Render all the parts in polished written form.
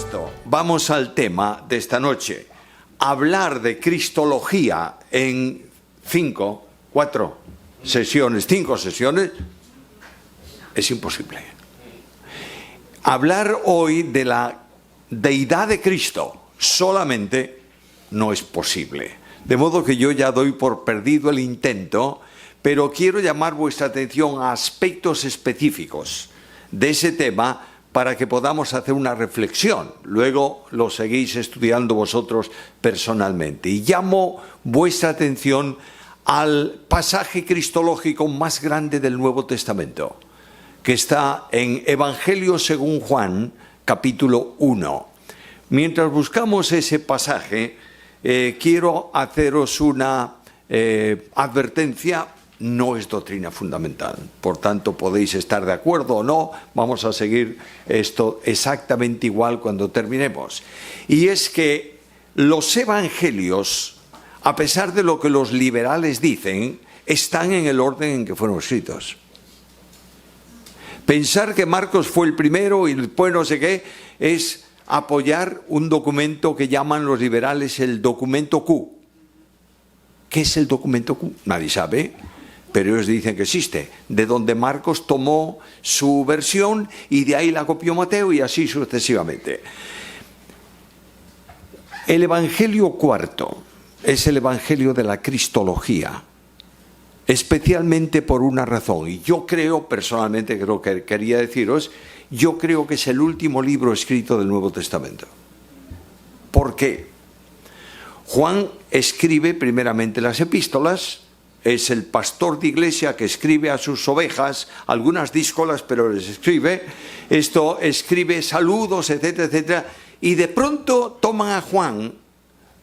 esto, vamos al tema de esta noche. Hablar de cristología en 5 sesiones es imposible. Hablar hoy de la deidad de Cristo solamente no es posible. De modo que yo ya doy por perdido el intento, pero quiero llamar vuestra atención a aspectos específicos de ese tema para que podamos hacer una reflexión. Luego lo seguís estudiando vosotros personalmente. Y llamo vuestra atención al pasaje cristológico más grande del Nuevo Testamento, que está en Evangelio según Juan, capítulo 1. Mientras buscamos ese pasaje, quiero haceros una advertencia. No es doctrina fundamental, por tanto podéis estar de acuerdo o no, vamos a seguir esto exactamente igual cuando terminemos. Y es que los evangelios, a pesar de lo que los liberales dicen, están en el orden en que fueron escritos. Pensar que Marcos fue el primero y después no sé qué, es apoyar un documento que llaman los liberales el documento Q. ¿Qué es el documento Q? Nadie sabe. Pero ellos dicen que existe, de donde Marcos tomó su versión y de ahí la copió Mateo y así sucesivamente. El Evangelio cuarto es el Evangelio de la Cristología, especialmente por una razón. Y yo creo, personalmente creo que quería deciros, yo creo que es el último libro escrito del Nuevo Testamento. ¿Por qué? Juan escribe primeramente las epístolas. Es el pastor de iglesia que escribe a sus ovejas, algunas díscolas, pero les escribe. Escribe saludos, etcétera, etcétera. Y de pronto toman a Juan,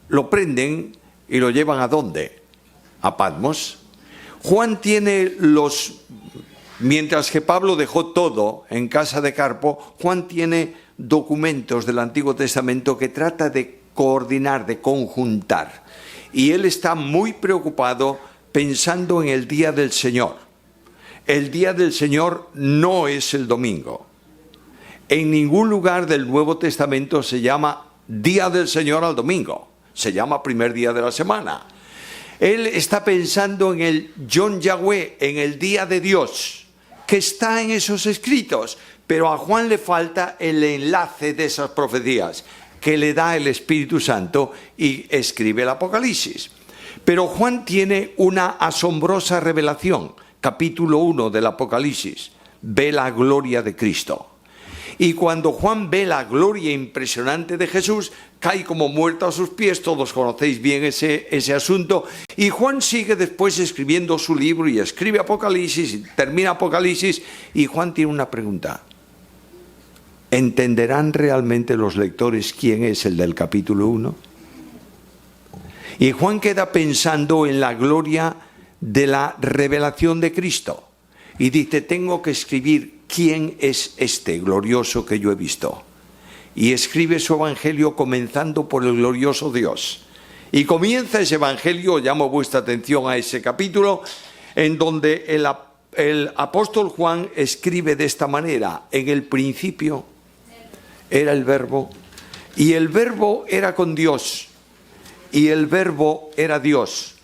lo prenden y lo llevan ¿a dónde? A Patmos. Juan tiene mientras que Pablo dejó todo en casa de Carpo, Juan tiene documentos del Antiguo Testamento que trata de coordinar, de conjuntar. Y él está muy preocupado pensando en el día del Señor. El día del Señor no es el domingo. En ningún lugar del Nuevo Testamento se llama día del Señor al domingo. Se llama primer día de la semana. Él está pensando en el Yom Yahweh, en el día de Dios, que está en esos escritos. Pero a Juan le falta el enlace de esas profecías que le da el Espíritu Santo y escribe el Apocalipsis. Pero Juan tiene una asombrosa revelación, capítulo 1 del Apocalipsis, ve la gloria de Cristo. Y cuando Juan ve la gloria impresionante de Jesús, cae como muerto a sus pies, todos conocéis bien ese asunto, y Juan sigue después escribiendo su libro y escribe Apocalipsis, y termina Apocalipsis, y Juan tiene una pregunta. ¿Entenderán realmente los lectores quién es el del capítulo 1? Y Juan queda pensando en la gloria de la revelación de Cristo. Y dice, tengo que escribir quién es este glorioso que yo he visto. Y escribe su evangelio comenzando por el glorioso Dios. Y comienza ese evangelio, llamo vuestra atención a ese capítulo, en donde el apóstol Juan escribe de esta manera. En el principio era el Verbo, y el Verbo era con Dios. Y el Verbo era Dios.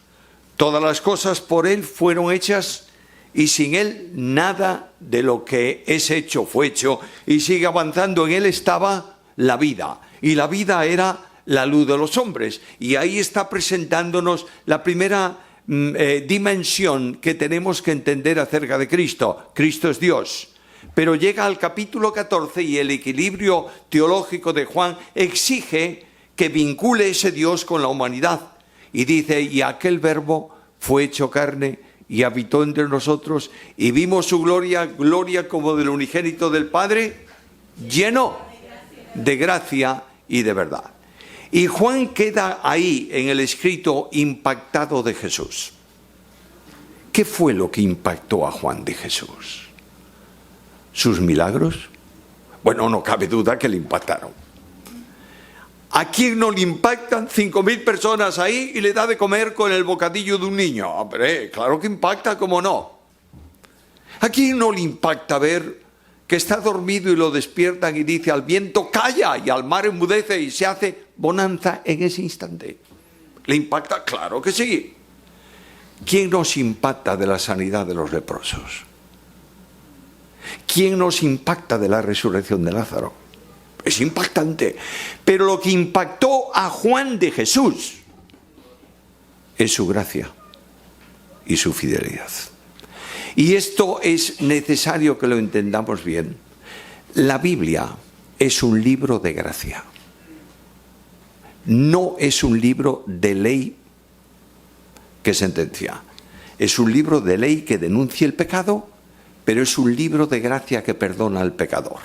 Todas las cosas por Él fueron hechas y sin Él nada de lo que es hecho fue hecho. Y sigue avanzando, en Él estaba la vida. Y la vida era la luz de los hombres. Y ahí está presentándonos la primera dimensión que tenemos que entender acerca de Cristo. Cristo es Dios. Pero llega al capítulo 14 y el equilibrio teológico de Juan exige que vincule ese Dios con la humanidad. Y dice, y aquel Verbo fue hecho carne y habitó entre nosotros y vimos su gloria, gloria como del unigénito del Padre, lleno de gracia y de verdad. Y Juan queda ahí en el escrito impactado de Jesús. ¿Qué fue lo que impactó a Juan de Jesús? ¿Sus milagros? Bueno, no cabe duda que le impactaron. ¿A quién no le impactan 5.000 personas ahí y le da de comer con el bocadillo de un niño? Hombre, claro que impacta, ¿cómo no? ¿A quién no le impacta ver que está dormido y lo despiertan y dice al viento calla y al mar enmudece y se hace bonanza en ese instante. ¿Le impacta? Claro que sí. ¿Quién nos impacta de la sanidad de los leprosos? ¿Quién nos impacta de la resurrección de Lázaro? Es impactante. Pero lo que impactó a Juan de Jesús es su gracia y su fidelidad. Y esto es necesario que lo entendamos bien. La Biblia es un libro de gracia. No es un libro de ley que sentencia. Es un libro de ley que denuncia el pecado, pero es un libro de gracia que perdona al pecador.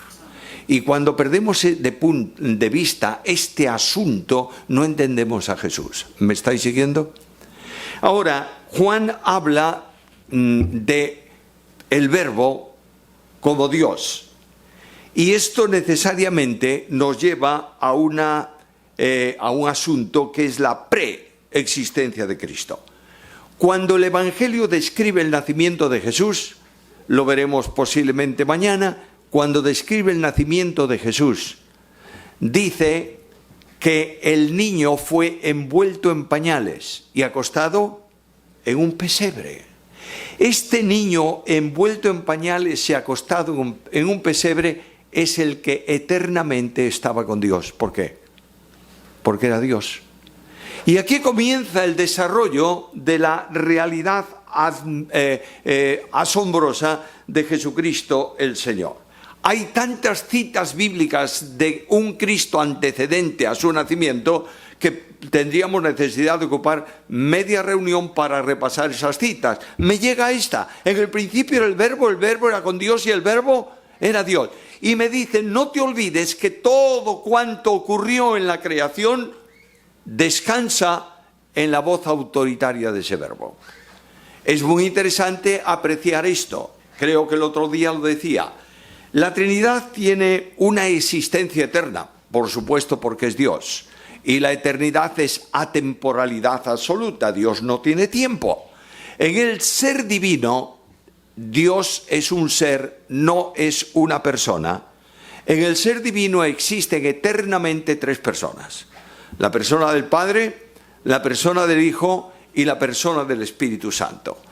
Y cuando perdemos de vista este asunto, no entendemos a Jesús. ¿Me estáis siguiendo? Ahora, Juan habla de el Verbo como Dios. Y esto necesariamente nos lleva a un asunto que es la preexistencia de Cristo. Cuando el Evangelio describe el nacimiento de Jesús, lo veremos posiblemente mañana, cuando describe el nacimiento de Jesús, dice que el niño fue envuelto en pañales y acostado en un pesebre. Este niño envuelto en pañales y acostado en un pesebre es el que eternamente estaba con Dios. ¿Por qué? Porque era Dios. Y aquí comienza el desarrollo de la realidad asombrosa de Jesucristo el Señor. Hay tantas citas bíblicas de un Cristo antecedente a su nacimiento que tendríamos necesidad de ocupar media reunión para repasar esas citas. Me llega esta: en el principio era el Verbo era con Dios y el Verbo era Dios. Y me dicen, no te olvides que todo cuanto ocurrió en la creación descansa en la voz autoritaria de ese Verbo. Es muy interesante apreciar esto. Creo que el otro día lo decía. La Trinidad tiene una existencia eterna, por supuesto, porque es Dios. Y la eternidad es atemporalidad absoluta. Dios no tiene tiempo. En el ser divino, Dios es un ser, no es una persona. En el ser divino existen eternamente tres personas: la persona del Padre, la persona del Hijo y la persona del Espíritu Santo.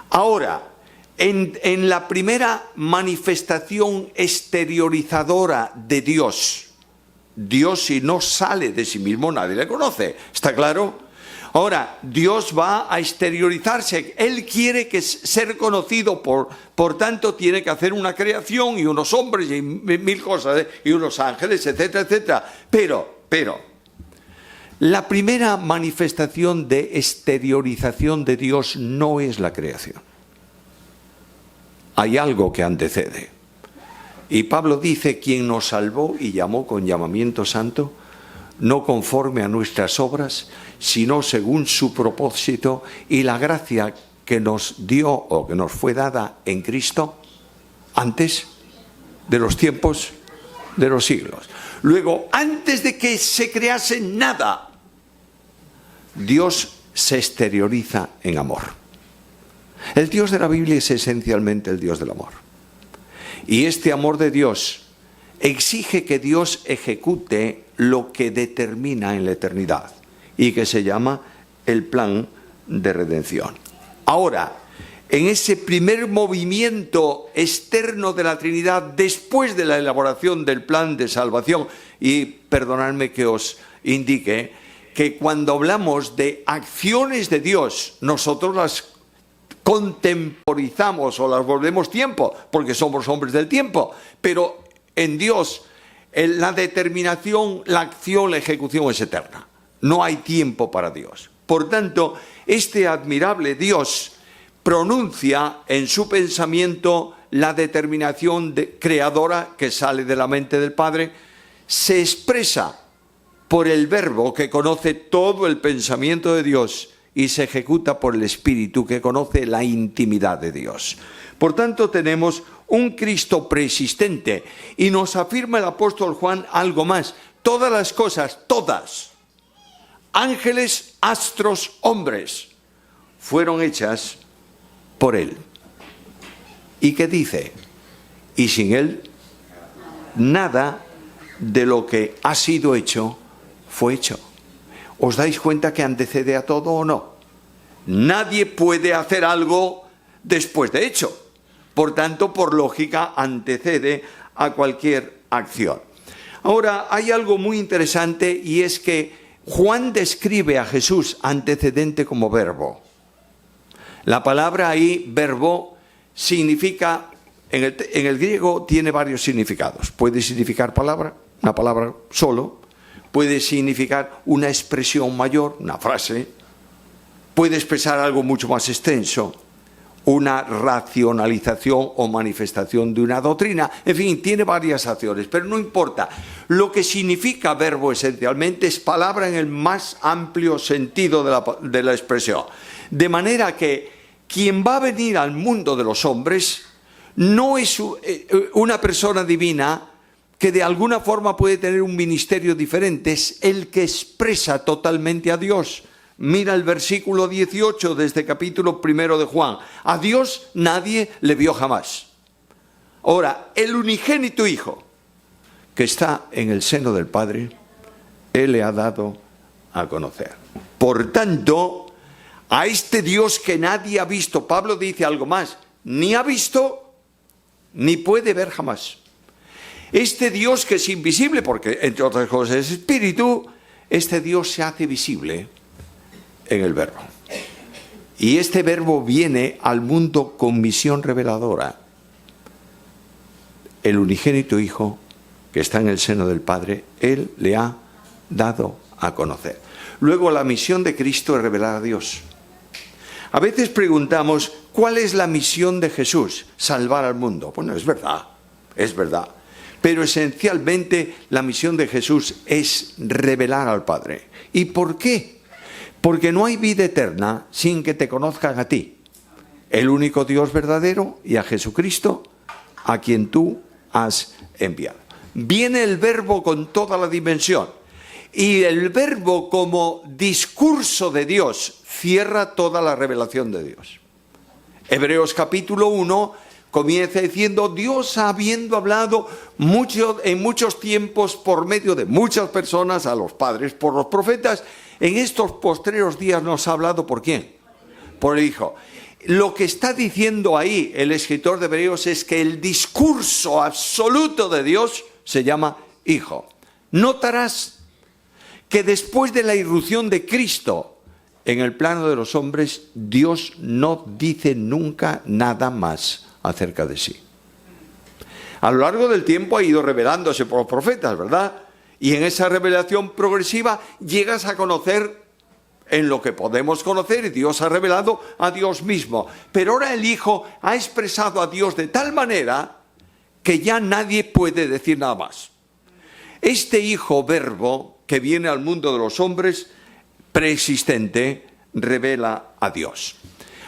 Ahora, en la primera manifestación exteriorizadora de Dios, Dios, si no sale de sí mismo, nadie le conoce. ¿Está claro? Ahora, Dios va a exteriorizarse. Él quiere ser conocido, por tanto tiene que hacer una creación y unos hombres y mil cosas, y unos ángeles, etcétera, etcétera. Pero, la primera manifestación de exteriorización de Dios no es la creación. Hay algo que antecede. Y Pablo dice: quien nos salvó y llamó con llamamiento santo, no conforme a nuestras obras, sino según su propósito y la gracia que nos dio o que nos fue dada en Cristo antes de los tiempos de los siglos. Luego, antes de que se crease nada, Dios se exterioriza en amor. El Dios de la Biblia es esencialmente el Dios del amor. Y este amor de Dios exige que Dios ejecute lo que determina en la eternidad y que se llama el plan de redención. Ahora, en ese primer movimiento externo de la Trinidad, después de la elaboración del plan de salvación, y perdonadme que os indique que cuando hablamos de acciones de Dios, nosotros las contemporizamos o las volvemos tiempo, porque somos hombres del tiempo, pero en Dios la determinación, la acción, la ejecución es eterna. No hay tiempo para Dios. Por tanto, este admirable Dios pronuncia en su pensamiento la determinación creadora que sale de la mente del Padre, se expresa por el Verbo que conoce todo el pensamiento de Dios y se ejecuta por el Espíritu que conoce la intimidad de Dios. Por tanto, tenemos un Cristo preexistente y nos afirma el apóstol Juan algo más. Todas las cosas, todas, ángeles, astros, hombres, fueron hechas por Él. ¿Y qué dice? Y sin Él, nada de lo que ha sido hecho fue hecho. ¿Os dais cuenta que antecede a todo o no? Nadie puede hacer algo después de hecho. Por tanto, por lógica, antecede a cualquier acción. Ahora, hay algo muy interesante, y es que Juan describe a Jesús antecedente como verbo. La palabra ahí, verbo, significa, en el griego tiene varios significados. Puede significar palabra, una palabra solo. Puede significar una expresión mayor, una frase. Puede expresar algo mucho más extenso, una racionalización o manifestación de una doctrina. En fin, tiene varias acciones, pero no importa. Lo que significa verbo esencialmente es palabra en el más amplio sentido de la expresión. De manera que quien va a venir al mundo de los hombres no es una persona divina que de alguna forma puede tener un ministerio diferente, es el que expresa totalmente a Dios. Mira el versículo 18 de este capítulo 1 de Juan. A Dios nadie le vio jamás. Ahora, el unigénito Hijo que está en el seno del Padre, Él le ha dado a conocer. Por tanto, a este Dios que nadie ha visto, Pablo dice algo más, ni ha visto, ni puede ver jamás. Este Dios que es invisible, porque entre otras cosas es espíritu, este Dios se hace visible en el verbo. Y este verbo viene al mundo con misión reveladora. El unigénito Hijo que está en el seno del Padre, Él le ha dado a conocer. Luego, la misión de Cristo es revelar a Dios. A veces preguntamos, ¿cuál es la misión de Jesús? Salvar al mundo. Bueno, es verdad. Pero esencialmente la misión de Jesús es revelar al Padre. ¿Y por qué? Porque no hay vida eterna sin que te conozcan a ti, el único Dios verdadero, y a Jesucristo, a quien tú has enviado. Viene el verbo con toda la dimensión, y el verbo como discurso de Dios cierra toda la revelación de Dios. Hebreos capítulo 1 comienza diciendo, Dios habiendo hablado en muchos tiempos por medio de muchas personas, a los padres por los profetas, en estos postreros días nos ha hablado ¿por quién? Por el Hijo. Lo que está diciendo ahí el escritor de Hebreos es que el discurso absoluto de Dios se llama Hijo. Notarás que después de la irrupción de Cristo en el plano de los hombres, Dios no dice nunca nada más acerca de sí. A lo largo del tiempo ha ido revelándose por los profetas, ¿verdad? Y en esa revelación progresiva llegas a conocer en lo que podemos conocer, y Dios ha revelado a Dios mismo. Pero ahora el Hijo ha expresado a Dios de tal manera que ya nadie puede decir nada más. Este Hijo verbo que viene al mundo de los hombres, preexistente, revela a Dios.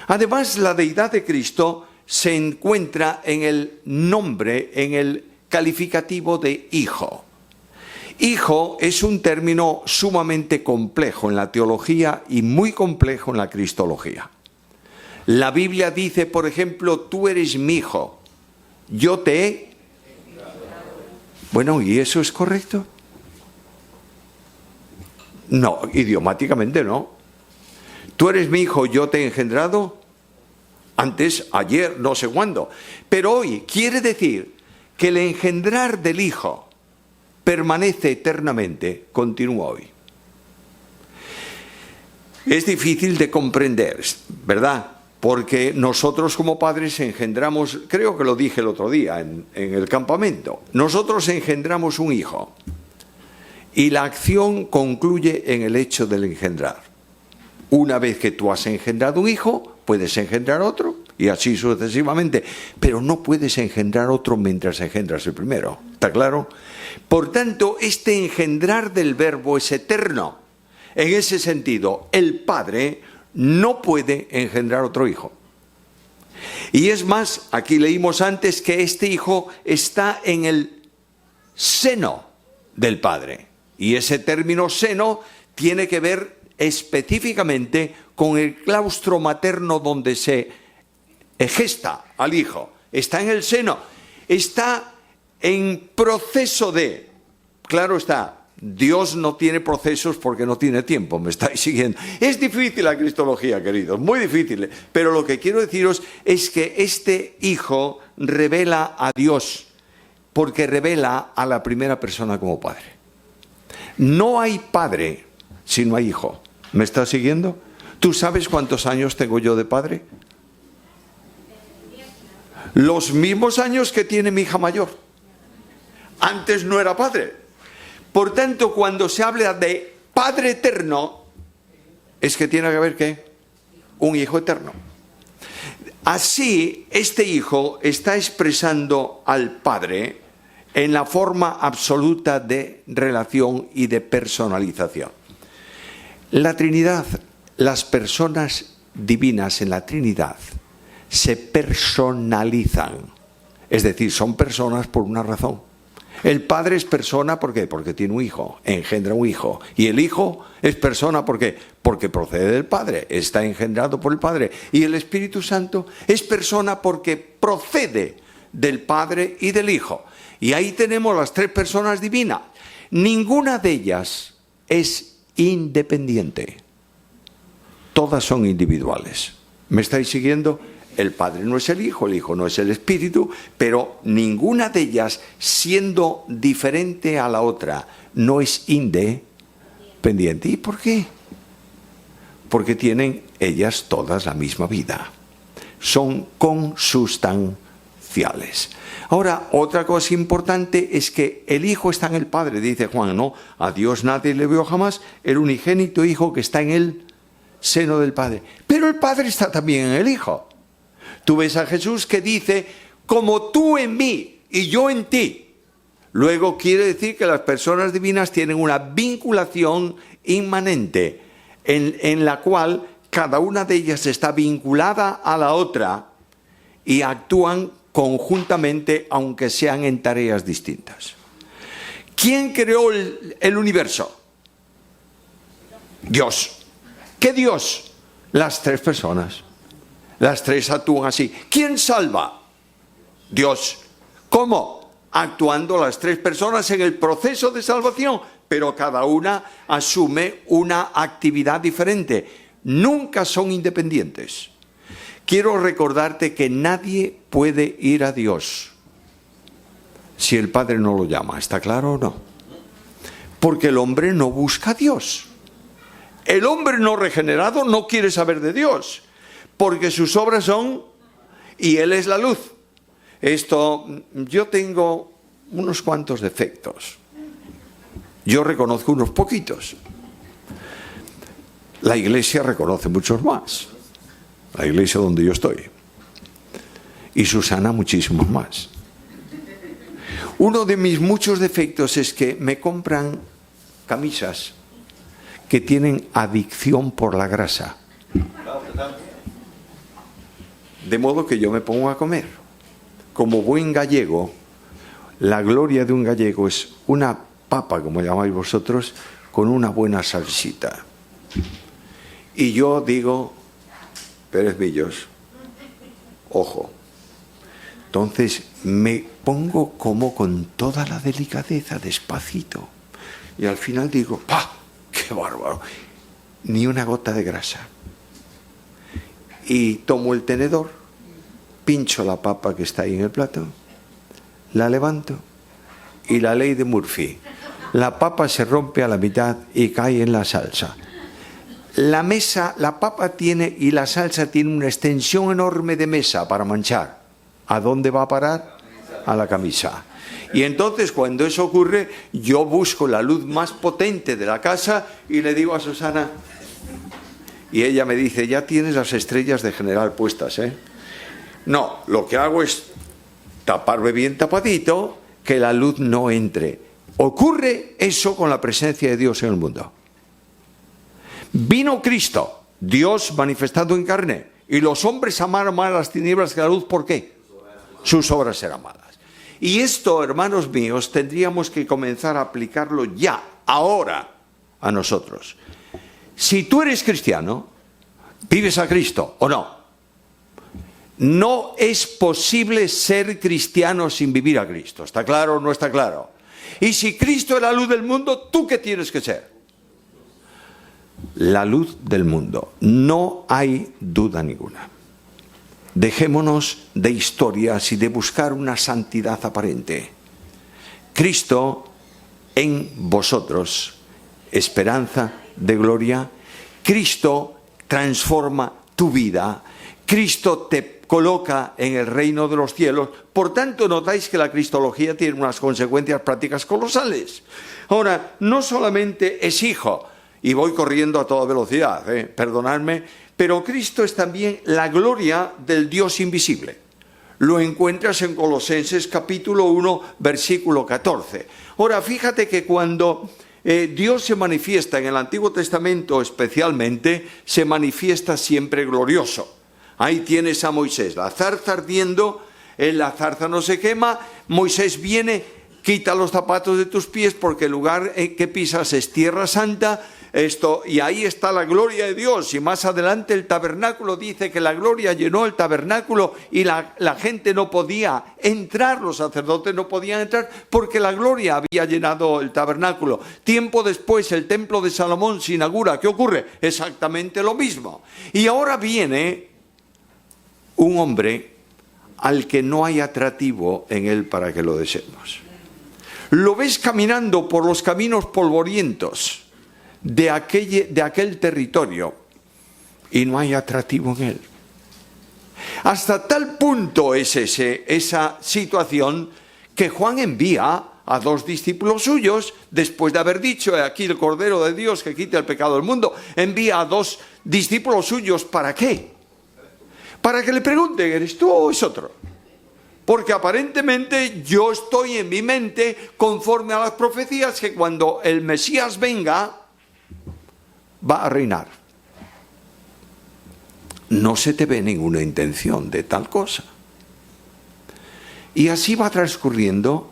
Además, la deidad de Cristo se encuentra en el nombre, en el calificativo de Hijo. Hijo es un término sumamente complejo en la teología y muy complejo en la cristología. La Biblia dice, por ejemplo, tú eres mi hijo, yo te he... Bueno, ¿y eso es correcto? No, idiomáticamente no. Tú eres mi hijo, yo te he engendrado. Antes, ayer, no sé cuándo. Pero hoy quiere decir que el engendrar del Hijo permanece eternamente, continúa hoy. Es difícil de comprender, ¿verdad? Porque nosotros como padres engendramos, creo que lo dije el otro día en el campamento, nosotros engendramos un hijo y la acción concluye en el hecho del engendrar. Una vez que tú has engendrado un hijo, puedes engendrar otro y así sucesivamente, pero no puedes engendrar otro mientras engendras el primero, ¿está claro? Por tanto, este engendrar del verbo es eterno. En ese sentido, el Padre no puede engendrar otro hijo. Y es más, aquí leímos antes que este hijo está en el seno del Padre. Y ese término seno tiene que ver específicamente con el claustro materno donde se gesta al hijo. Está en el seno, está en proceso de, claro está, Dios no tiene procesos porque no tiene tiempo, me estáis siguiendo. Es difícil la cristología, queridos, muy difícil. Pero lo que quiero deciros es que este Hijo revela a Dios, porque revela a la primera persona como Padre. No hay Padre si no hay Hijo. ¿Me estás siguiendo? ¿Tú sabes cuántos años tengo yo de padre? Los mismos años que tiene mi hija mayor. Antes no era padre. Por tanto, cuando se habla de Padre eterno, es que tiene que haber, ¿qué? Un Hijo eterno. Así, este Hijo está expresando al Padre en la forma absoluta de relación y de personalización. La Trinidad, las personas divinas en la Trinidad se personalizan. Es decir, son personas por una razón. El Padre es persona, ¿por qué? Porque tiene un Hijo, engendra un Hijo. Y el Hijo es persona, ¿por qué? Porque procede del Padre, está engendrado por el Padre. Y el Espíritu Santo es persona porque procede del Padre y del Hijo. Y ahí tenemos las tres personas divinas. Ninguna de ellas es independiente. Todas son individuales. ¿Me estáis siguiendo? El Padre no es el Hijo no es el Espíritu, pero ninguna de ellas, siendo diferente a la otra, no es independiente. ¿Y por qué? Porque tienen ellas todas la misma vida. Son consustanciales. Ahora, otra cosa importante es que el Hijo está en el Padre, dice Juan, ¿no? A Dios nadie le vio jamás, el unigénito Hijo que está en el seno del Padre. Pero el Padre está también en el Hijo. Tú ves a Jesús que dice, como tú en mí y yo en ti. Luego quiere decir que las personas divinas tienen una vinculación inmanente en la cual cada una de ellas está vinculada a la otra y actúan conjuntamente aunque sean en tareas distintas. ¿Quién creó el universo? Dios. ¿Qué Dios? Las tres personas. Las tres actúan así. ¿Quién salva? Dios. ¿Cómo? Actuando las tres personas en el proceso de salvación, pero cada una asume una actividad diferente. Nunca son independientes. Quiero recordarte que nadie puede ir a Dios si el Padre no lo llama. ¿Está claro o no? Porque el hombre no busca a Dios. El hombre no regenerado no quiere saber de Dios. Porque sus obras son, y Él es la luz. Yo tengo unos cuantos defectos. Yo reconozco unos poquitos. La iglesia reconoce muchos más. La iglesia donde yo estoy. Y Susana muchísimos más. Uno de mis muchos defectos es que me compran camisas que tienen adicción por la grasa. De modo que yo me pongo a comer. Como buen gallego, la gloria de un gallego es una papa, como llamáis vosotros, con una buena salsita. Y yo digo, Pérez Millos, ojo. Entonces me pongo como con toda la delicadeza, despacito. Y al final digo, ¡pah! ¡Qué bárbaro! Ni una gota de grasa. Y tomo el tenedor, pincho la papa que está ahí en el plato, la levanto y la ley de Murphy. La papa se rompe a la mitad y cae en la salsa. La mesa, la papa tiene y la salsa tiene una extensión enorme de mesa para manchar. ¿A dónde va a parar? A la camisa. Y entonces cuando eso ocurre, yo busco la luz más potente de la casa y le digo a Susana... Y ella me dice, ya tienes las estrellas de general puestas, ¿eh? No, lo que hago es taparme bien tapadito, que la luz no entre. Ocurre eso con la presencia de Dios en el mundo. Vino Cristo, Dios manifestado en carne, y los hombres amaron más las tinieblas que la luz. ¿Por qué? Sus obras eran malas. Y esto, hermanos míos, tendríamos que comenzar a aplicarlo ya, ahora, a nosotros. Si tú eres cristiano, vives a Cristo o no. No es posible ser cristiano sin vivir a Cristo. ¿Está claro o no está claro? Y si Cristo es la luz del mundo, ¿tú qué tienes que ser? La luz del mundo. No hay duda ninguna. Dejémonos de historias y de buscar una santidad aparente. Cristo en vosotros, esperanza de gloria. Cristo transforma tu vida. Cristo te coloca en el reino de los cielos. Por tanto, notáis que la cristología tiene unas consecuencias prácticas colosales. Ahora, no solamente es hijo, y voy corriendo a toda velocidad, perdonadme, pero Cristo es también la gloria del Dios invisible. Lo encuentras en Colosenses capítulo 1, versículo 14. Ahora, fíjate que cuando Dios se manifiesta en el Antiguo Testamento especialmente, se manifiesta siempre glorioso. Ahí tienes a Moisés, la zarza ardiendo, la zarza no se quema, Moisés viene, quita los zapatos de tus pies porque el lugar que pisas es tierra santa, y ahí está la gloria de Dios. Y más adelante el tabernáculo dice que la gloria llenó el tabernáculo y la gente no podía entrar, los sacerdotes no podían entrar porque la gloria había llenado el tabernáculo. Tiempo después el templo de Salomón se inaugura. ¿Qué ocurre? Exactamente lo mismo. Y ahora viene un hombre al que no hay atractivo en él para que lo deseemos. Lo ves caminando por los caminos polvorientos de aquel territorio y no hay atractivo en él. Hasta tal punto es esa situación que Juan envía a 2 discípulos suyos, después de haber dicho, aquí el Cordero de Dios que quita el pecado del mundo, envía a 2 discípulos suyos, ¿para qué? Para que le pregunten, ¿eres tú o es otro? Porque aparentemente yo estoy en mi mente conforme a las profecías que cuando el Mesías venga, va a reinar. No se te ve ninguna intención de tal cosa. Y así va transcurriendo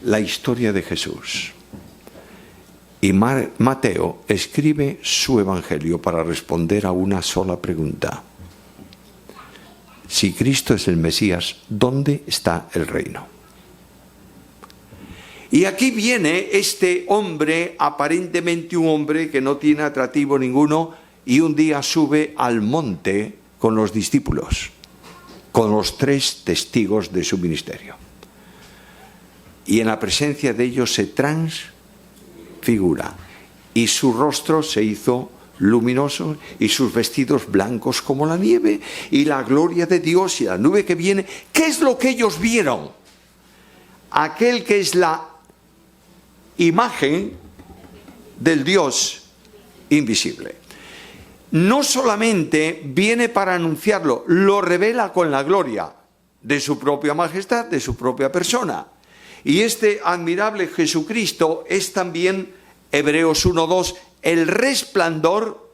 la historia de Jesús. Y Mateo escribe su evangelio para responder a una sola pregunta. Si Cristo es el Mesías, ¿dónde está el reino? Y aquí viene este hombre, aparentemente un hombre que no tiene atractivo ninguno, y un día sube al monte con los discípulos, con los 3 testigos de su ministerio. Y en la presencia de ellos se transfigura, y su rostro se hizo luminoso, y sus vestidos blancos como la nieve, y la gloria de Dios y la nube que viene. ¿Qué es lo que ellos vieron? Aquel que es la imagen del Dios invisible. No solamente viene para anunciarlo, lo revela con la gloria de su propia majestad, de su propia persona. Y este admirable Jesucristo es también, Hebreos 1:2, el resplandor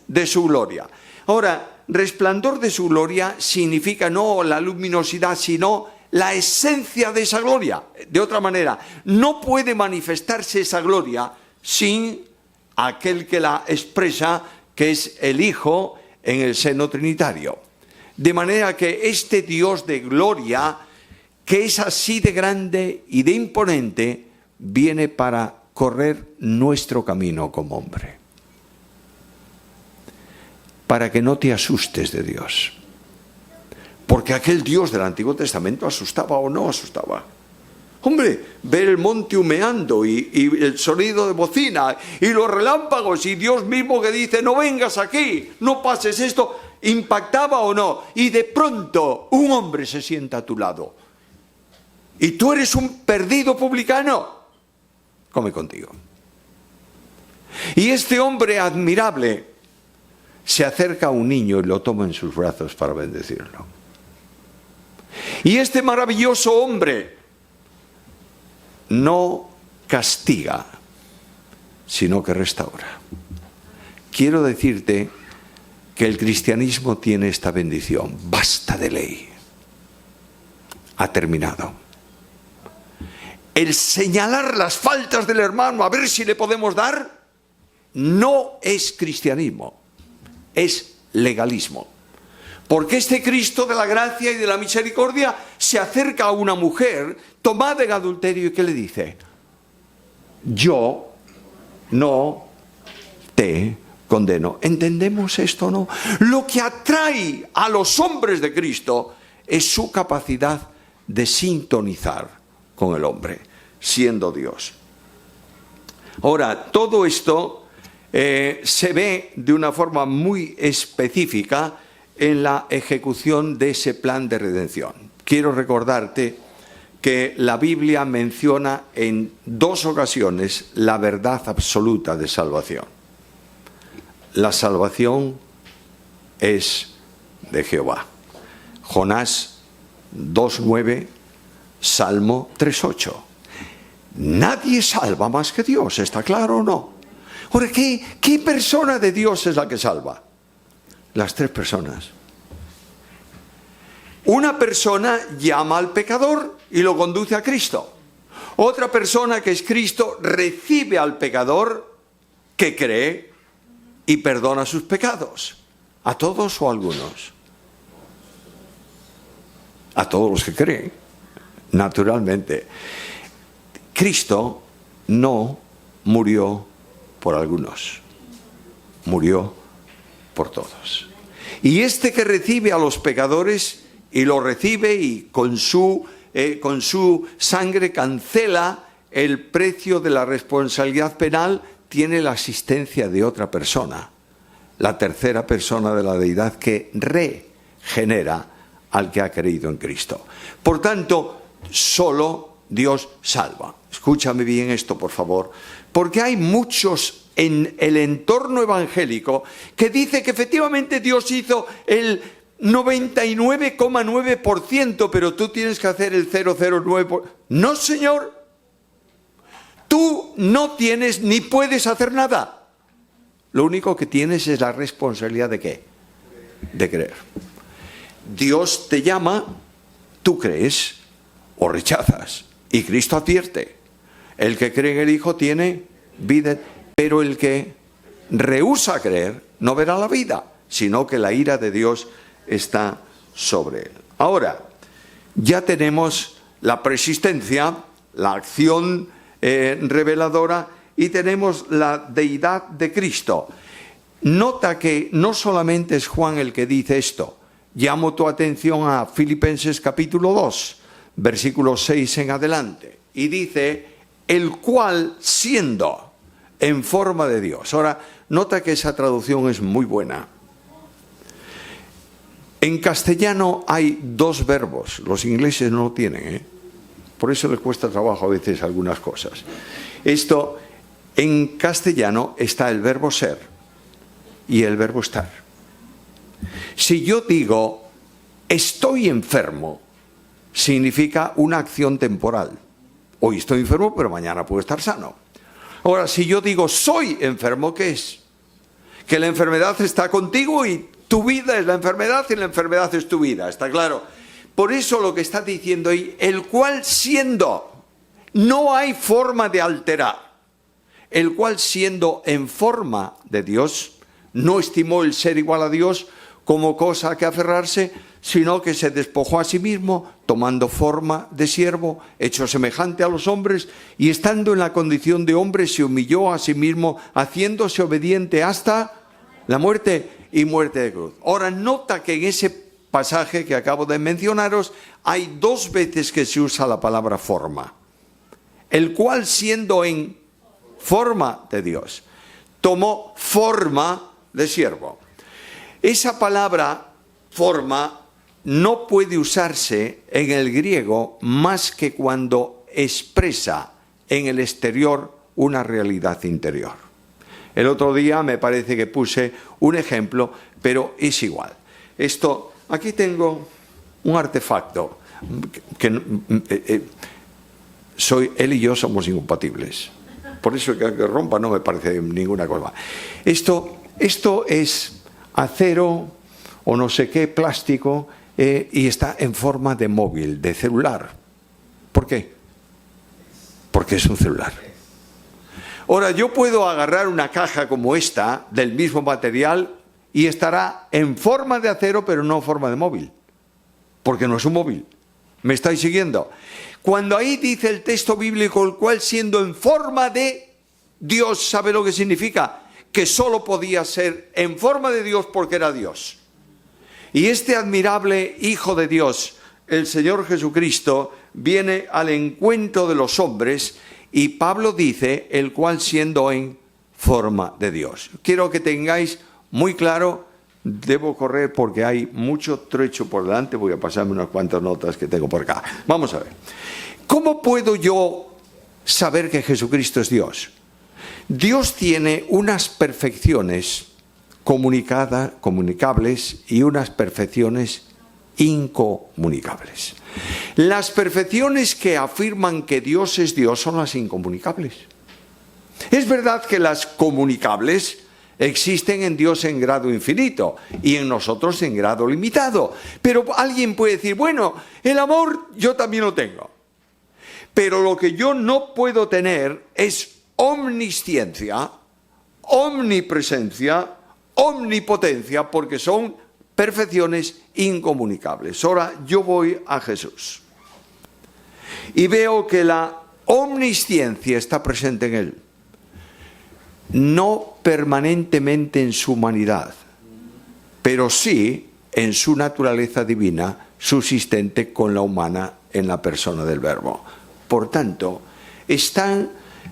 de su gloria. Ahora, resplandor de su gloria significa no la luminosidad, sino la esencia de esa gloria. De otra manera, no puede manifestarse esa gloria sin aquel que la expresa, que es el Hijo en el seno trinitario. De manera que este Dios de gloria, que es así de grande y de imponente, viene para correr nuestro camino como hombre. Para que no te asustes de Dios. Porque aquel Dios del Antiguo Testamento asustaba o no asustaba. Hombre, ver el monte humeando y el sonido de bocina y los relámpagos y Dios mismo que dice, no vengas aquí, no pases esto, ¿impactaba o no? Y de pronto un hombre se sienta a tu lado. Y tú eres un perdido publicano. Come contigo. Y este hombre admirable se acerca a un niño y lo toma en sus brazos para bendecirlo. Y este maravilloso hombre no castiga, sino que restaura. Quiero decirte que el cristianismo tiene esta bendición. Basta de ley. Ha terminado. El señalar las faltas del hermano, a ver si le podemos dar, no es cristianismo, es legalismo. Porque este Cristo de la gracia y de la misericordia se acerca a una mujer tomada en adulterio y ¿qué le dice? Yo no te condeno. ¿Entendemos esto o no? Lo que atrae a los hombres de Cristo es su capacidad de sintonizar con el hombre, siendo Dios. Ahora, todo esto se ve de una forma muy específica en la ejecución de ese plan de redención. Quiero recordarte que la Biblia menciona en 2 ocasiones la verdad absoluta de salvación. La salvación es de Jehová. Jonás 2:9, Salmo 3:8. Nadie salva más que Dios, ¿está claro o no? Ahora, ¿qué persona de Dios es la que salva? Las 3 personas. Una persona llama al pecador y lo conduce a Cristo. Otra persona, que es Cristo, recibe al pecador que cree y perdona sus pecados. ¿A todos o a algunos? A todos los que creen, naturalmente. Cristo no murió por algunos, murió por todos. Y este que recibe a los pecadores y lo recibe y con su sangre cancela el precio de la responsabilidad penal, tiene la asistencia de otra persona, la tercera persona de la deidad que regenera al que ha creído en Cristo. Por tanto, solo Dios salva. Escúchame bien esto, por favor, porque hay muchos en el entorno evangélico que dice que efectivamente Dios hizo el 99,9%, pero tú tienes que hacer el 0,09%. No, señor. Tú no tienes ni puedes hacer nada. Lo único que tienes es la responsabilidad ¿de qué? De creer. Dios te llama, tú crees o rechazas. Y Cristo advierte, el que cree en el Hijo tiene vida, pero el que rehúsa creer no verá la vida, sino que la ira de Dios está sobre él. Ahora, ya tenemos la persistencia, la acción reveladora, y tenemos la deidad de Cristo. Nota que no solamente es Juan el que dice esto. Llamo tu atención a Filipenses capítulo 2, versículo 6 en adelante. Y dice, el cual siendo en forma de Dios. Ahora, nota que esa traducción es muy buena. En castellano hay 2 verbos. Los ingleses no lo tienen, Por eso les cuesta trabajo a veces algunas cosas. Esto, en castellano está el verbo ser y el verbo estar. Si yo digo, estoy enfermo, significa una acción temporal. Hoy estoy enfermo, pero mañana puedo estar sano. Ahora, si yo digo, soy enfermo, ¿qué es? Que la enfermedad está contigo y tu vida es la enfermedad y la enfermedad es tu vida, ¿está claro? Por eso lo que está diciendo ahí, el cual siendo, no hay forma de alterar. El cual siendo en forma de Dios, no estimó el ser igual a Dios como cosa a que aferrarse, sino que se despojó a sí mismo, tomando forma de siervo, hecho semejante a los hombres, y estando en la condición de hombre, se humilló a sí mismo, haciéndose obediente hasta la muerte y muerte de cruz. Ahora, nota que en ese pasaje que acabo de mencionaros, hay 2 veces que se usa la palabra forma. El cual siendo en forma de Dios, tomó forma de siervo. Esa palabra forma no puede usarse en el griego más que cuando expresa en el exterior una realidad interior. El otro día me parece que puse un ejemplo, pero es igual. Esto, aquí tengo un artefacto que él y yo somos incompatibles. Por eso que rompa no me parece ninguna cosa. Esto es acero o no sé qué, plástico, y está en forma de móvil, de celular. ¿Por qué? Porque es un celular. Ahora, yo puedo agarrar una caja como esta, del mismo material, y estará en forma de acero, pero no en forma de móvil, porque no es un móvil. ¿Me estáis siguiendo? Cuando ahí dice el texto bíblico, el cual siendo en forma de Dios, ¿sabe lo que significa? Que solo podía ser en forma de Dios porque era Dios. Y este admirable Hijo de Dios, el Señor Jesucristo, viene al encuentro de los hombres, y Pablo dice, el cual siendo en forma de Dios. Quiero que tengáis muy claro, debo correr porque hay mucho trecho por delante, voy a pasarme unas cuantas notas que tengo por acá. Vamos a ver. ¿Cómo puedo yo saber que Jesucristo es Dios? Dios tiene unas perfecciones comunicables y unas perfecciones incomunicables. Las perfecciones que afirman que Dios es Dios son las incomunicables. Es verdad que las comunicables existen en Dios en grado infinito y en nosotros en grado limitado. Pero alguien puede decir, bueno, el amor yo también lo tengo. Pero lo que yo no puedo tener es omnisciencia, omnipresencia, omnipotencia, porque son perfecciones incomunicables. Ahora yo voy a Jesús y veo que la omnisciencia está presente en Él. No permanentemente en su humanidad, pero sí en su naturaleza divina, subsistente con la humana en la persona del Verbo. Por tanto,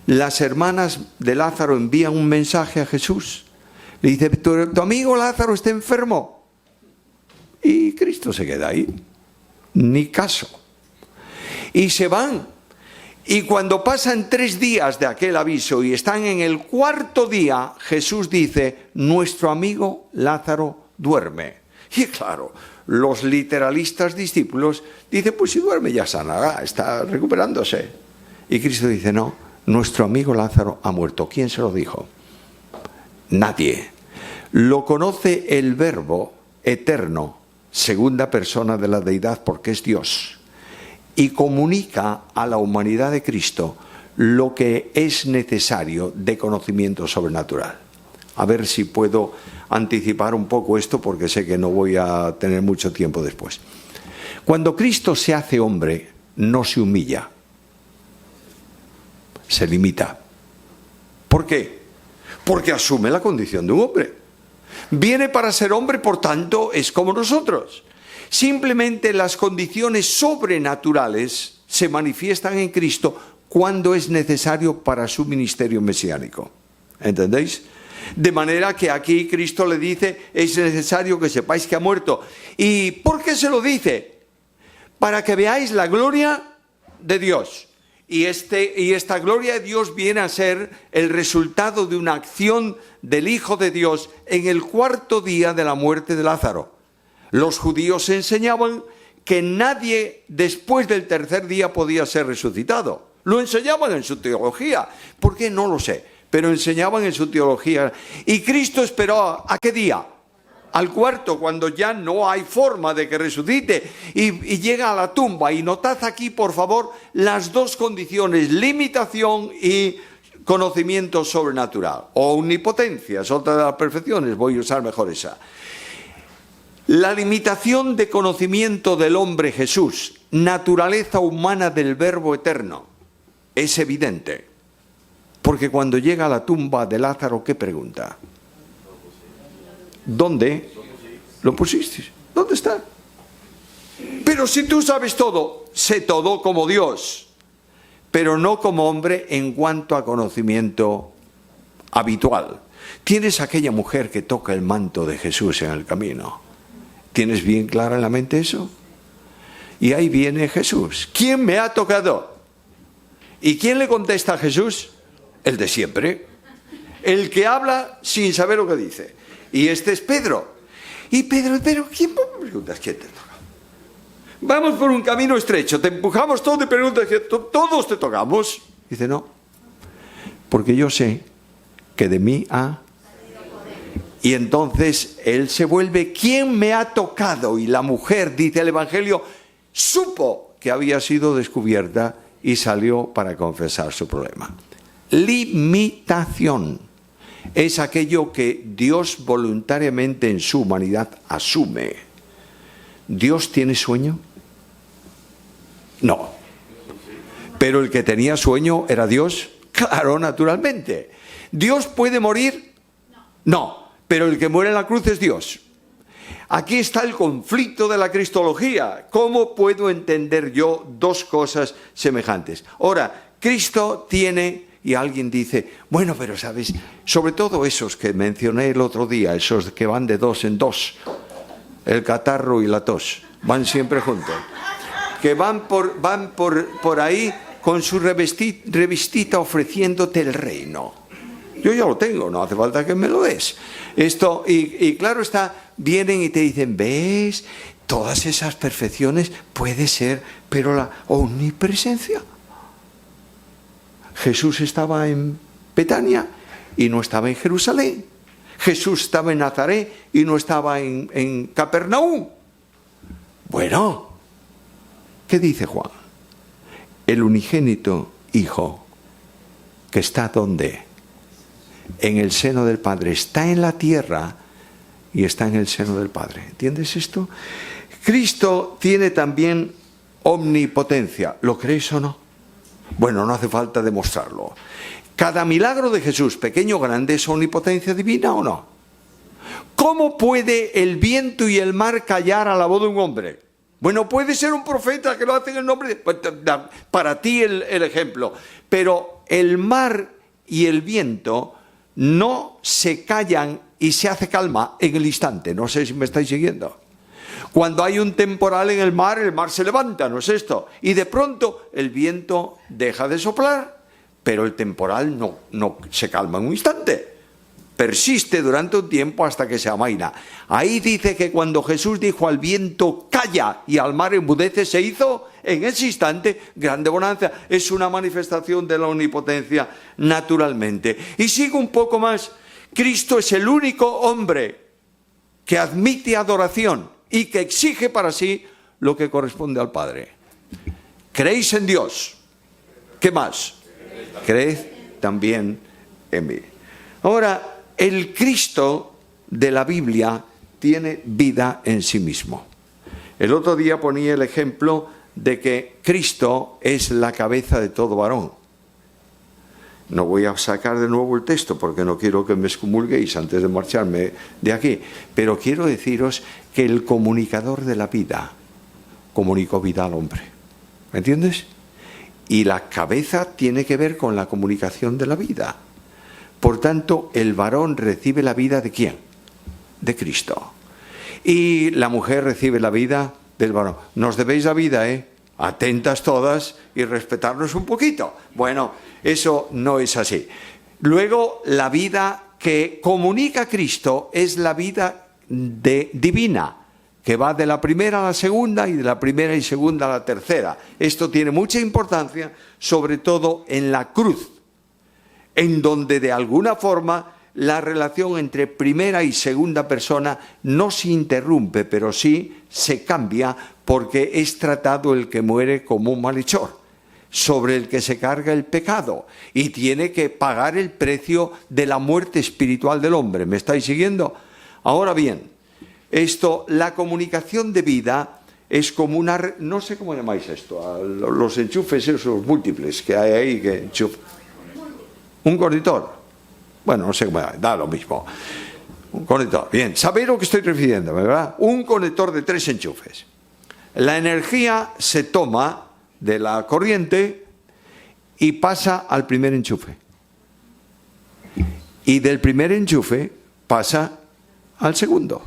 las hermanas de Lázaro envían un mensaje a Jesús. Le dice, tu amigo Lázaro está enfermo. Y Cristo se queda ahí, ni caso. Y se van. Y cuando pasan 3 días de aquel aviso y están en el 4.º día, Jesús dice, nuestro amigo Lázaro duerme. Y claro, los literalistas discípulos dicen, pues si duerme ya sanará, está recuperándose. Y Cristo dice, no, nuestro amigo Lázaro ha muerto. ¿Quién se lo dijo? Nadie. Lo conoce el Verbo eterno, segunda persona de la deidad, porque es Dios. Y comunica a la humanidad de Cristo lo que es necesario de conocimiento sobrenatural. A ver si puedo anticipar un poco esto, porque sé que no voy a tener mucho tiempo después. Cuando Cristo se hace hombre, no se humilla, se limita. ¿Por qué? Porque asume la condición de un hombre. Viene para ser hombre, por tanto, es como nosotros. Simplemente las condiciones sobrenaturales se manifiestan en Cristo cuando es necesario para su ministerio mesiánico. ¿Entendéis? De manera que aquí Cristo le dice, es necesario que sepáis que ha muerto. ¿Y por qué se lo dice? Para que veáis la gloria de Dios. Y esta gloria de Dios viene a ser el resultado de una acción del Hijo de Dios en el 4.º día de la muerte de Lázaro. Los judíos enseñaban que nadie después del 3.er día podía ser resucitado. Lo enseñaban en su teología. ¿Por qué? No lo sé. Pero enseñaban en su teología. Y Cristo esperó ¿a qué día? Al 4.º, cuando ya no hay forma de que resucite. Y llega a la tumba. Y notad aquí, por favor, las dos condiciones: limitación y conocimiento sobrenatural. O omnipotencia, es otra de las perfecciones. Voy a usar mejor esa. La limitación de conocimiento del hombre Jesús, naturaleza humana del Verbo eterno, es evidente. Porque cuando llega a la tumba de Lázaro, ¿qué pregunta? ¿Dónde lo pusiste? ¿Dónde está? Pero si tú sabes todo, sé todo como Dios, pero no como hombre en cuanto a conocimiento habitual. Tienes aquella mujer que toca el manto de Jesús en el camino. ¿Tienes bien clara en la mente eso? Y ahí viene Jesús. ¿Quién me ha tocado? ¿Y quién le contesta a Jesús? El de siempre. El que habla sin saber lo que dice. Y este es Pedro. Y Pedro, ¿quién me preguntas quién te toca? Vamos por un camino estrecho, te empujamos todo y preguntas que todos te tocamos. Dice, no. Porque yo sé que de mí ha... Y entonces él se vuelve, ¿quién me ha tocado? Y la mujer, dice el Evangelio, supo que había sido descubierta y salió para confesar su problema. Limitación. es aquello que Dios voluntariamente en su humanidad asume. ¿Dios tiene sueño? No. ¿Pero el que tenía sueño era Dios? Claro, naturalmente. ¿Dios puede morir? No. Pero el que muere en la cruz es Dios. Aquí está el conflicto de la cristología. ¿Cómo puedo entender yo dos cosas semejantes? Ahora, Cristo tiene, y alguien dice, bueno, pero sabes, sobre todo esos que mencioné el otro día, esos que van de dos en dos, el catarro y la tos, van siempre juntos, que van por ahí con su revistita ofreciéndote el reino. Yo ya lo tengo, no hace falta que me lo des. Esto, y claro está, vienen y te dicen, ¿ves? Todas esas perfecciones puede ser, pero la omnipresencia. Jesús estaba en Betania y no estaba en Jerusalén. Jesús estaba en Nazaret y no estaba en Capernaum. Bueno, ¿qué dice Juan? El unigénito Hijo, que está ¿dónde? En el seno del Padre. Está en la tierra y está en el seno del Padre. ¿Entiendes esto? Cristo tiene también omnipotencia. ¿Lo crees o no? Bueno, no hace falta demostrarlo. Cada milagro de Jesús, pequeño o grande, ¿es omnipotencia divina o no? ¿Cómo puede el viento y el mar callar a la voz de un hombre? Bueno, puede ser un profeta que lo hace en el nombre de... Para ti el ejemplo. Pero el mar y el viento no se callan y se hace calma en el instante. No sé si me estáis siguiendo. Cuando hay un temporal en el mar se levanta, ¿no es esto? Y de pronto el viento deja de soplar, pero el temporal no se calma en un instante. Persiste durante un tiempo hasta que se amaina. Ahí dice que cuando Jesús dijo al viento calla y al mar enmudece, se hizo en ese instante grande bonanza. Es una manifestación de la omnipotencia naturalmente. Y sigo un poco más. Cristo es el único hombre que admite adoración y que exige para sí lo que corresponde al Padre. ¿Creéis en Dios? ¿Qué más? Creed también en mí. Ahora, el Cristo de la Biblia tiene vida en sí mismo. El otro día ponía el ejemplo de que Cristo es la cabeza de todo varón. No voy a sacar de nuevo el texto porque no quiero que me excomulguéis antes de marcharme de aquí, pero quiero deciros que el comunicador de la vida comunicó vida al hombre. ¿Me entiendes? Y la cabeza tiene que ver con la comunicación de la vida. Por tanto, el varón recibe la vida ¿de quién? De Cristo. Y la mujer recibe la vida del varón. Nos debéis la vida, ¿eh? Atentas todas y respetarnos un poquito. Bueno, eso no es así. Luego, la vida que comunica Cristo es la vida divina, que va de la primera a la segunda y de la primera y segunda a la tercera. Esto tiene mucha importancia, sobre todo en la cruz, en donde de alguna forma la relación entre primera y segunda persona no se interrumpe, pero sí se cambia porque es tratado el que muere como un malhechor, sobre el que se carga el pecado y tiene que pagar el precio de la muerte espiritual del hombre. ¿Me estáis siguiendo? Ahora bien, la comunicación de vida es como una... No sé cómo llamáis esto, los enchufes esos múltiples que hay ahí que enchufan. Un conector. Bueno, no sé cómo da lo mismo. Un conector. Bien, sabéis lo que estoy refiriendo, ¿verdad? Un conector de 3 enchufes. La energía se toma de la corriente y pasa al primer enchufe. Y del primer enchufe pasa al segundo.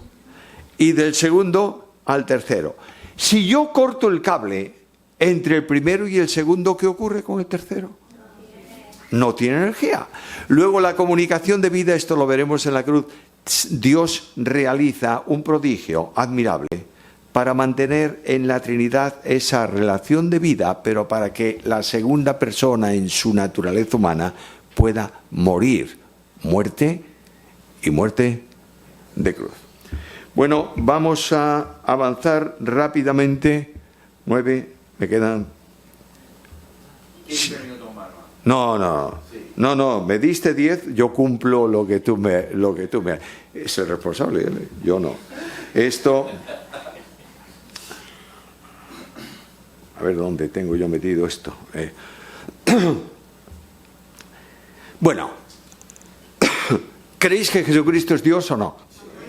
Y del segundo al tercero. Si yo corto el cable entre el primero y el segundo, ¿qué ocurre con el tercero? No tiene energía. Luego la comunicación de vida, esto lo veremos en la cruz. Dios realiza un prodigio admirable para mantener en la Trinidad esa relación de vida, pero para que la segunda persona en su naturaleza humana pueda morir. Muerte y muerte de cruz. Bueno, vamos a avanzar rápidamente. 9, me quedan No, me diste 10, yo cumplo lo que tú me... Es el responsable, yo no. Esto... A ver dónde tengo yo metido esto. Bueno, ¿creéis que Jesucristo es Dios o no?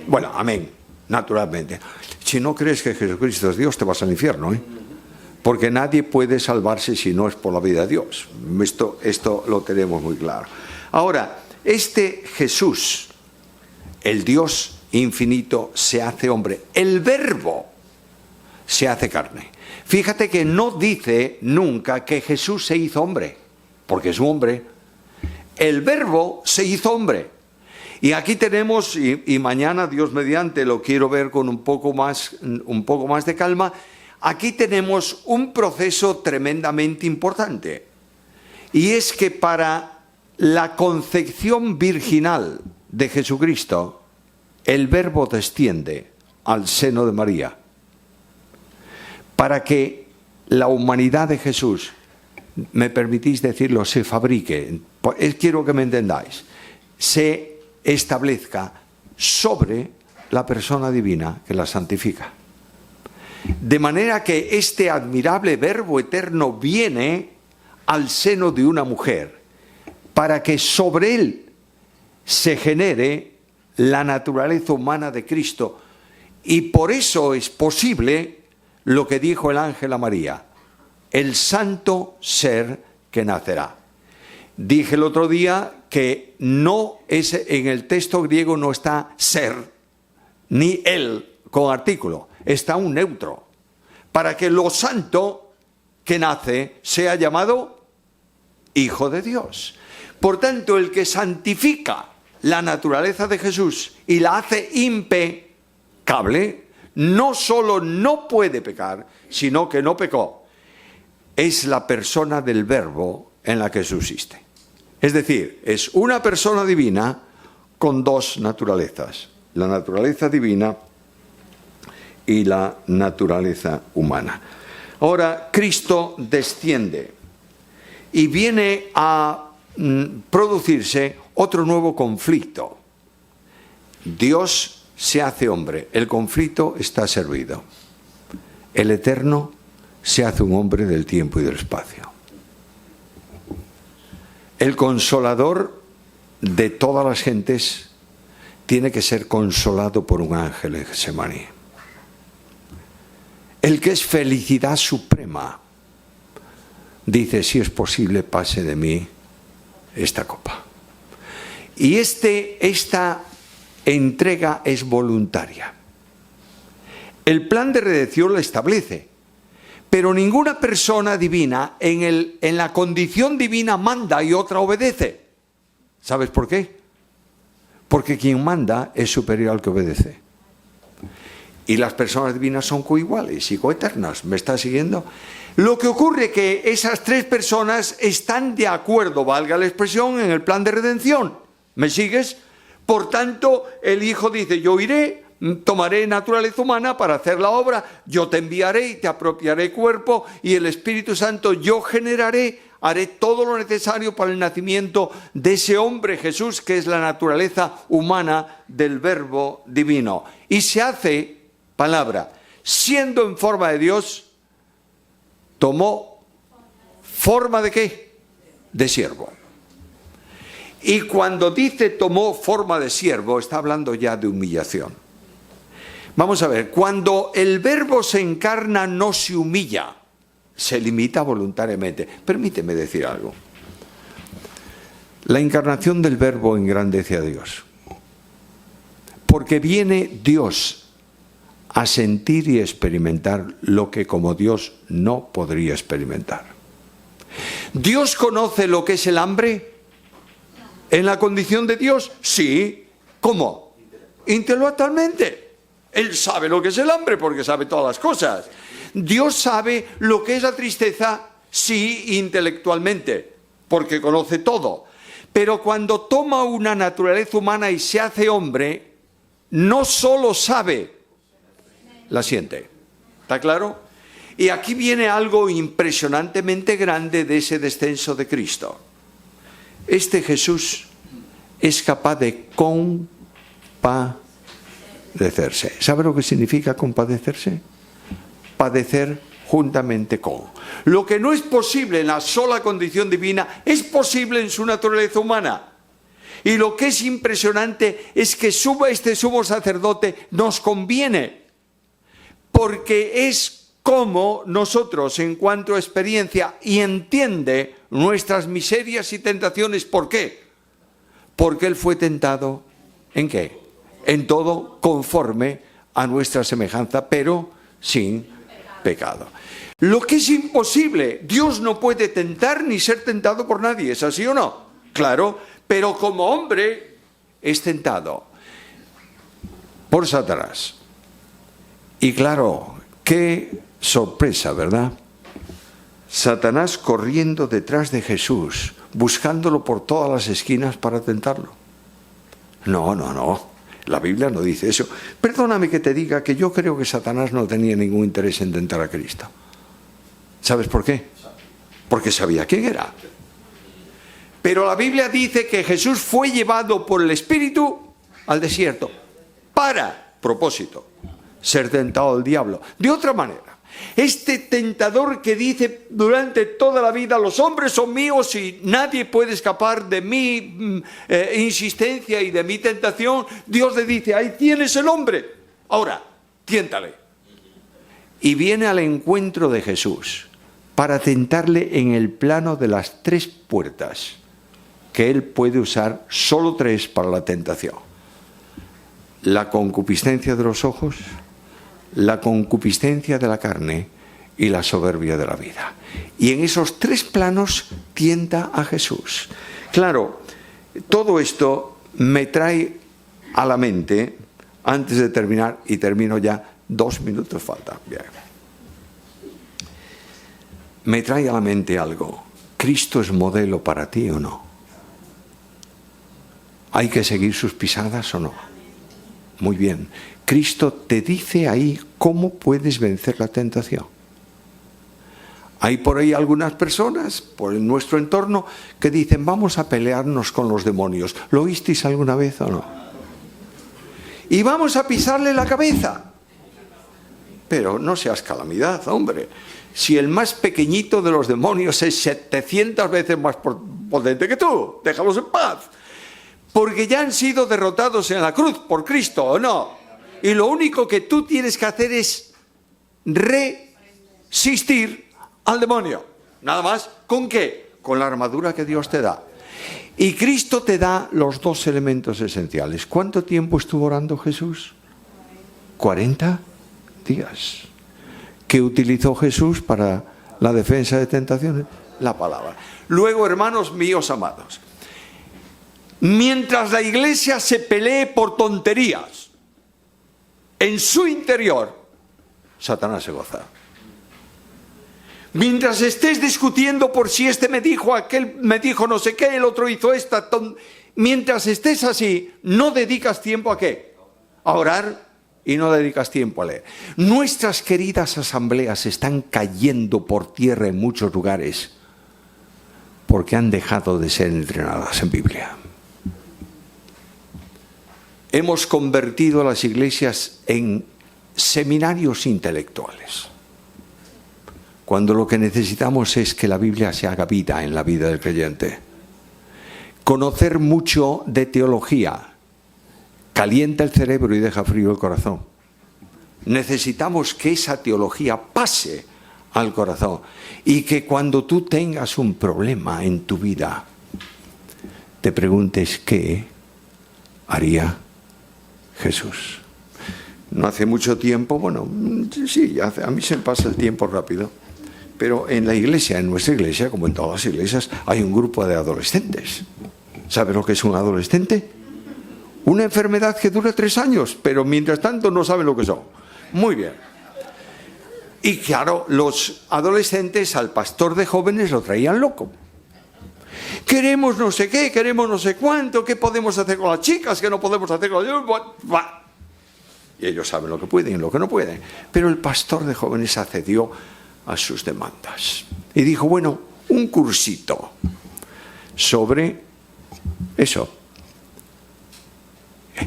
Bueno, amén, naturalmente. Si no crees que Jesucristo es Dios, te vas al infierno, ¿eh? Porque nadie puede salvarse si no es por la vida de Dios. Esto lo tenemos muy claro. Ahora, este Jesús, el Dios infinito, se hace hombre. El Verbo se hace carne. Fíjate que no dice nunca que Jesús se hizo hombre, porque es un hombre. El Verbo se hizo hombre. Y aquí tenemos, y mañana, Dios mediante, lo quiero ver con un poco más de calma. Aquí tenemos un proceso tremendamente importante, y es que para la concepción virginal de Jesucristo, el Verbo desciende al seno de María, para que la humanidad de Jesús, me permitís decirlo, se fabrique, quiero que me entendáis, se establezca sobre la persona divina que la santifica. De manera que este admirable Verbo eterno viene al seno de una mujer para que sobre él se genere la naturaleza humana de Cristo. Y por eso es posible lo que dijo el ángel a María: el santo ser que nacerá. Dije el otro día que no es, en el texto griego no está ser ni él con artículo. Está un neutro, para que lo santo que nace sea llamado Hijo de Dios. Por tanto, el que santifica la naturaleza de Jesús y la hace impecable, no solo no puede pecar, sino que no pecó. Es la persona del Verbo en la que subsiste. Es decir, es una persona divina con dos naturalezas: la naturaleza divina y la naturaleza humana. Ahora, Cristo desciende y viene a producirse otro nuevo conflicto. Dios se hace hombre, el conflicto está servido. El Eterno se hace un hombre del tiempo y del espacio. El Consolador de todas las gentes tiene que ser consolado por un ángel en Getsemaní. El que es felicidad suprema dice: si es posible, pase de mí esta copa. Y esta entrega es voluntaria. El plan de redención lo establece, pero ninguna persona divina en la condición divina manda y otra obedece. ¿Sabes por qué? Porque quien manda es superior al que obedece. Y las personas divinas son coiguales y coeternas. ¿Me está siguiendo? Lo que ocurre es que esas tres personas están de acuerdo, valga la expresión, en el plan de redención. ¿Me sigues? Por tanto, el Hijo dice: yo iré, tomaré naturaleza humana para hacer la obra, yo te enviaré y te apropiaré cuerpo, y el Espíritu Santo yo generaré, haré todo lo necesario para el nacimiento de ese hombre Jesús, que es la naturaleza humana del Verbo divino. Y se hace palabra, siendo en forma de Dios, tomó forma de ¿qué? De siervo. Y cuando dice tomó forma de siervo, está hablando ya de humillación. Vamos a ver, cuando el Verbo se encarna no se humilla, se limita voluntariamente. Permíteme decir algo. La encarnación del Verbo engrandece a Dios, porque viene Dios a sentir y experimentar lo que como Dios no podría experimentar. ¿Dios conoce lo que es el hambre? ¿En la condición de Dios? Sí. ¿Cómo? Intelectualmente. Él sabe lo que es el hambre porque sabe todas las cosas. Dios sabe lo que es la tristeza, sí, intelectualmente, porque conoce todo. Pero cuando toma una naturaleza humana y se hace hombre, no solo sabe, la siente. ¿Está claro? Y aquí viene algo impresionantemente grande de ese descenso de Cristo. Este Jesús es capaz de compadecerse. ¿Sabe lo que significa compadecerse? Padecer juntamente con. Lo que no es posible en la sola condición divina, es posible en su naturaleza humana. Y lo que es impresionante es que este sumo sacerdote nos conviene, porque es como nosotros, en cuanto a experiencia, y entiende nuestras miserias y tentaciones. ¿Por qué? Porque Él fue tentado, ¿en qué? En todo conforme a nuestra semejanza, pero sin pecado. Lo que es imposible, Dios no puede tentar ni ser tentado por nadie, ¿es así o no? Claro, pero como hombre es tentado por Satanás. Y claro, qué sorpresa, ¿verdad? Satanás corriendo detrás de Jesús, buscándolo por todas las esquinas para tentarlo. No. La Biblia no dice eso. Perdóname que te diga que yo creo que Satanás no tenía ningún interés en tentar a Cristo. ¿Sabes por qué? Porque sabía quién era. Pero la Biblia dice que Jesús fue llevado por el Espíritu al desierto para propósito, ser tentado al diablo. De otra manera, este tentador que dice durante toda la vida, los hombres son míos y nadie puede escapar de mi insistencia y de mi tentación, Dios le dice, ahí tienes el hombre, ahora, tiéntale. Y viene al encuentro de Jesús para tentarle en el plano de las 3 puertas, que Él puede usar solo 3 para la tentación. La concupiscencia de los ojos, la concupiscencia de la carne y la soberbia de la vida. Y en esos 3 planos tienta a Jesús. Claro, todo esto me trae a la mente, antes de terminar, y termino ya, 2 minutos faltan. Bien. Me trae a la mente algo. ¿Cristo es modelo para ti o no? ¿Hay que seguir sus pisadas o no? Muy bien. Cristo te dice ahí cómo puedes vencer la tentación. Hay por ahí algunas personas, por nuestro entorno, que dicen, vamos a pelearnos con los demonios. ¿Lo oísteis alguna vez o no? Y vamos a pisarle la cabeza. Pero no seas calamidad, hombre. Si el más pequeñito de los demonios es 700 veces más potente que tú, déjalos en paz. Porque ya han sido derrotados en la cruz por Cristo, ¿o no? Y lo único que tú tienes que hacer es resistir al demonio. Nada más. ¿Con qué? Con la armadura que Dios te da. Y Cristo te da los 2 elementos esenciales. ¿Cuánto tiempo estuvo orando Jesús? 40 días. ¿Qué utilizó Jesús para la defensa de tentaciones? La palabra. Luego, hermanos míos amados, mientras la iglesia se pelee por tonterías, en su interior, Satanás se goza. Mientras estés discutiendo por si este me dijo, aquel me dijo no sé qué, el otro hizo esta, mientras estés así, no dedicas tiempo ¿a qué? A orar y no dedicas tiempo a leer. Nuestras queridas asambleas están cayendo por tierra en muchos lugares porque han dejado de ser entrenadas en Biblia. Hemos convertido a las iglesias en seminarios intelectuales, cuando lo que necesitamos es que la Biblia se haga vida en la vida del creyente. Conocer mucho de teología calienta el cerebro y deja frío el corazón. Necesitamos que esa teología pase al corazón y que cuando tú tengas un problema en tu vida, te preguntes qué haría Jesús. No hace mucho tiempo, bueno, sí, a mí se me pasa el tiempo rápido, pero en la iglesia, en nuestra iglesia, como en todas las iglesias, hay un grupo de adolescentes. ¿Sabe lo que es un adolescente? Una enfermedad que dura 3 años, pero mientras tanto no saben lo que son. Muy bien. Y claro, los adolescentes al pastor de jóvenes lo traían loco. Queremos no sé qué, queremos no sé cuánto, qué podemos hacer con las chicas, qué no podemos hacer con las... Y ellos saben lo que pueden y lo que no pueden. Pero el pastor de jóvenes accedió a sus demandas. Y dijo, bueno, un cursito sobre eso.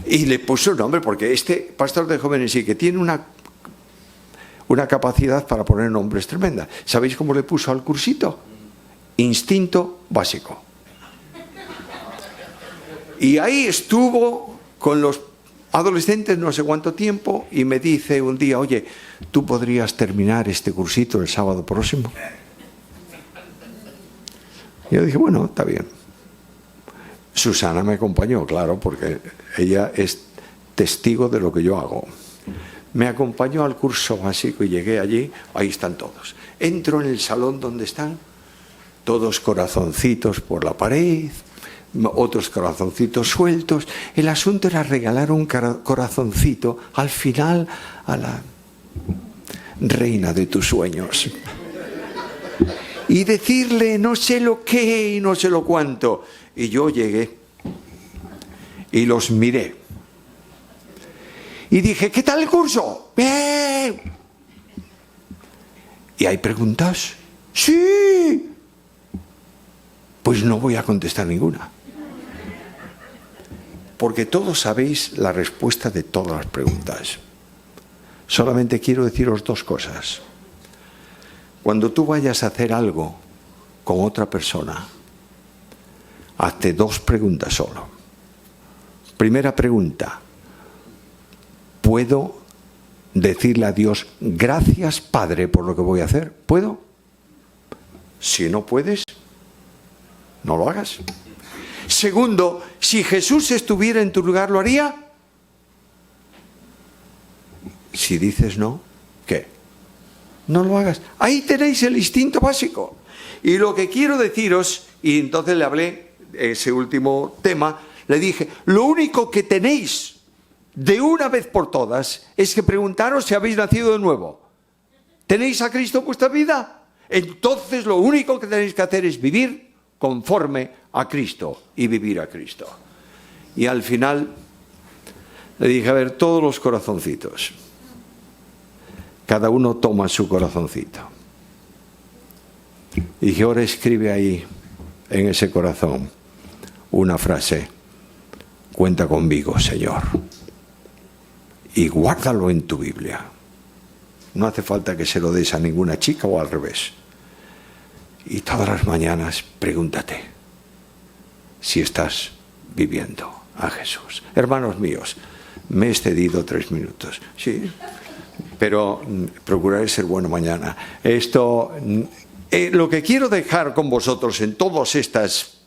Y le puso el nombre, porque este pastor de jóvenes sí que tiene una capacidad para poner nombres tremenda. ¿Sabéis cómo le puso al cursito? Instinto básico. Y ahí estuvo con los adolescentes no sé cuánto tiempo y me dice un día, oye, ¿tú podrías terminar este cursito el sábado próximo? Y yo dije, bueno, está bien. Susana me acompañó, claro, porque ella es testigo de lo que yo hago. Me acompañó al curso básico y llegué allí, ahí están todos. Entro en el salón donde están, todos corazoncitos por la pared, otros corazoncitos sueltos. El asunto era regalar un corazoncito al final a la reina de tus sueños. Y decirle no sé lo qué y no sé lo cuánto. Y yo llegué y los miré. Y dije, ¿qué tal el curso? ¡Bien! ¿Y hay preguntas? ¡Sí! Pues no voy a contestar ninguna. Porque todos sabéis la respuesta de todas las preguntas. Solamente quiero deciros dos cosas. Cuando tú vayas a hacer algo con otra persona, hazte dos preguntas solo. Primera pregunta. ¿Puedo decirle a Dios, gracias Padre por lo que voy a hacer? ¿Puedo? Si no puedes, no lo hagas. Segundo, si Jesús estuviera en tu lugar, ¿lo haría? Si dices no, ¿qué? No lo hagas. Ahí tenéis el instinto básico. Y lo que quiero deciros, y entonces le hablé ese último tema, le dije, lo único que tenéis de una vez por todas es que preguntaros si habéis nacido de nuevo. ¿Tenéis a Cristo en vuestra vida? Entonces lo único que tenéis que hacer es vivir conforme a Cristo y vivir a Cristo. Y al final le dije, a ver, todos los corazoncitos, cada uno toma su corazoncito. Y dije, ahora escribe ahí, en ese corazón, una frase, cuenta conmigo, Señor. Y guárdalo en tu Biblia. No hace falta que se lo des a ninguna chica o al revés. Y todas las mañanas pregúntate si estás viviendo a Jesús. Hermanos míos, me he excedido 3 minutos. Sí, pero procuraré ser bueno mañana. Lo que quiero dejar con vosotros en todas estas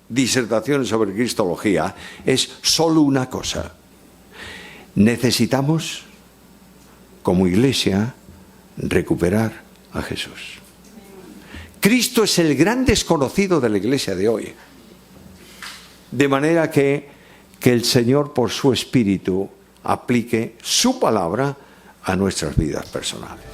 disertaciones sobre cristología es solo una cosa. Necesitamos, como iglesia, recuperar a Jesús. Cristo es el gran desconocido de la iglesia de hoy. De manera que el Señor, por su Espíritu, aplique su palabra a nuestras vidas personales.